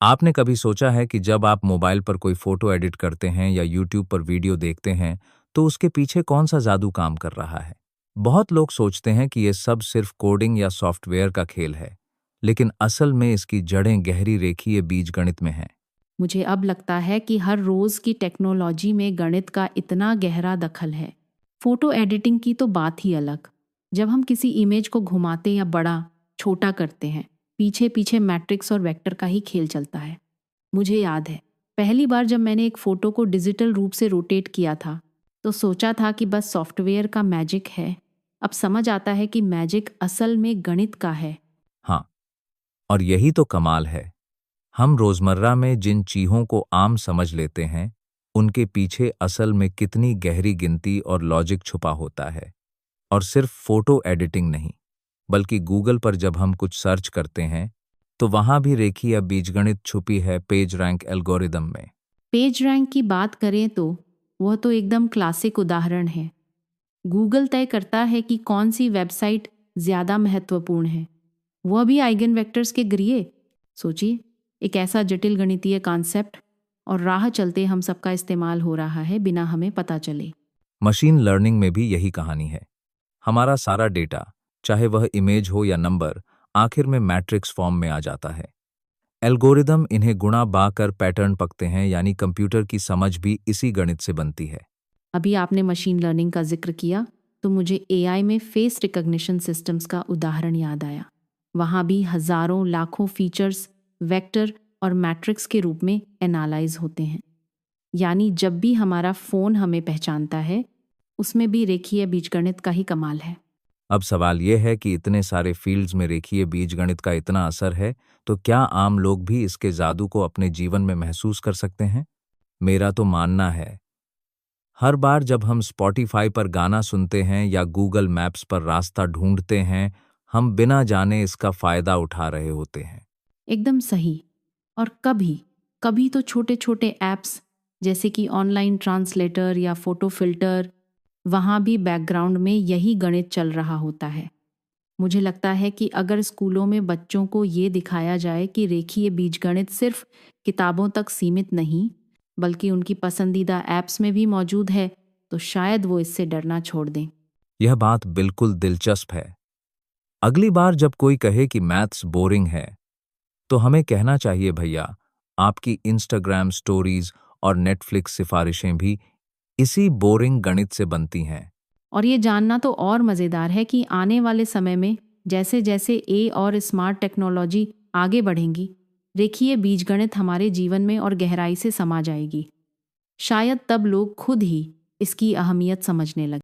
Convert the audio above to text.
आपने कभी सोचा है कि जब आप मोबाइल पर कोई फोटो एडिट करते हैं या यूट्यूब पर वीडियो देखते हैं, तो उसके पीछे कौन सा जादू काम कर रहा है? बहुत लोग सोचते हैं कि ये सब सिर्फ कोडिंग या सॉफ्टवेयर का खेल है, लेकिन असल में इसकी जड़ें गहरी रेखीय बीजगणित में हैं। मुझे अब लगता है कि हर रोज की टेक्नोलॉजी में गणित का इतना गहरा दखल है। फोटो एडिटिंग की तो बात ही अलग। जब हम किसी इमेज को घुमाते या बड़ा छोटा करते हैं, पीछे पीछे मैट्रिक्स और वेक्टर का ही खेल चलता है। मुझे याद है, पहली बार जब मैंने एक फोटो को डिजिटल रूप से रोटेट किया था, तो सोचा था कि बस सॉफ्टवेयर का मैजिक है। अब समझ आता है कि मैजिक असल में गणित का है। हाँ, और यही तो कमाल है। हम रोजमर्रा में जिन चीजों को आम समझ लेते हैं, उनके पीछे असल में कितनी गहरी गिनती और लॉजिक छुपा होता है। और सिर्फ फोटो एडिटिंग नहीं, बल्कि गूगल पर जब हम कुछ सर्च करते हैं, तो वहां भी रेखीय बीजगणित छुपी है पेज रैंक एल्गोरिदम में। पेज रैंक की बात करें तो वह तो एकदम क्लासिक उदाहरण है। गूगल तय करता है कि कौन सी वेबसाइट ज़्यादा महत्वपूर्ण है, वह भी आइगन वेक्टर्स के जरिए। सोचिए, एक ऐसा जटिल गणितीय कॉन्सेप्ट, और राह चलते हम सबका इस्तेमाल हो रहा है बिना हमें पता चले। मशीन लर्निंग में भी यही कहानी है। हमारा सारा डेटा, चाहे वह इमेज हो या नंबर, आखिर में मैट्रिक्स फॉर्म में आ जाता है। एल्गोरिदम इन्हें गुणा बा कर पैटर्न पकते हैं, यानी कंप्यूटर की समझ भी इसी गणित से बनती है। अभी आपने मशीन लर्निंग का जिक्र किया, तो मुझे एआई में फेस रिकग्निशन सिस्टम्स का उदाहरण याद आया। वहाँ भी हजारों लाखों फीचर्स वेक्टर और मैट्रिक्स के रूप में एनालाइज होते हैं। यानी जब भी हमारा फ़ोन हमें पहचानता है, उसमें भी रेखीय बीजगणित का ही कमाल है। अब सवाल यह है कि इतने सारे फील्ड्स में रेखीय बीजगणित का इतना असर है, तो क्या आम लोग भी इसके जादू को अपने जीवन में महसूस कर सकते हैं? मेरा तो मानना है, हर बार जब हम स्पॉटिफाई पर गाना सुनते हैं या गूगल मैप्स पर रास्ता ढूंढते हैं, हम बिना जाने इसका फायदा उठा रहे होते हैं। एकदम सही। और कभी कभी तो छोटे छोटे ऐप्स, जैसे कि ऑनलाइन ट्रांसलेटर या फोटो फिल्टर, वहाँ भी बैकग्राउंड में यही गणित चल रहा होता है। मुझे लगता है कि अगर स्कूलों में बच्चों को ये दिखाया जाए कि रेखीय बीजगणित सिर्फ किताबों तक सीमित नहीं, बल्कि उनकी पसंदीदा ऐप्स में भी मौजूद है, तो शायद वो इससे डरना छोड़ दें। यह बात बिल्कुल दिलचस्प है। अगली बार जब कोई कहे कि मैथ्स बोरिंग है, तो हमें कहना चाहिए, भैया, आपकी इंस्टाग्राम स्टोरीज और नेटफ्लिक्स सिफारिशें भी इसी बोरिंग गणित से बनती हैं। और ये जानना तो और मज़ेदार है कि आने वाले समय में जैसे जैसे ए और स्मार्ट टेक्नोलॉजी आगे बढ़ेंगी, रेखीय बीजगणित हमारे जीवन में और गहराई से समा जाएगी। शायद तब लोग खुद ही इसकी अहमियत समझने लगें।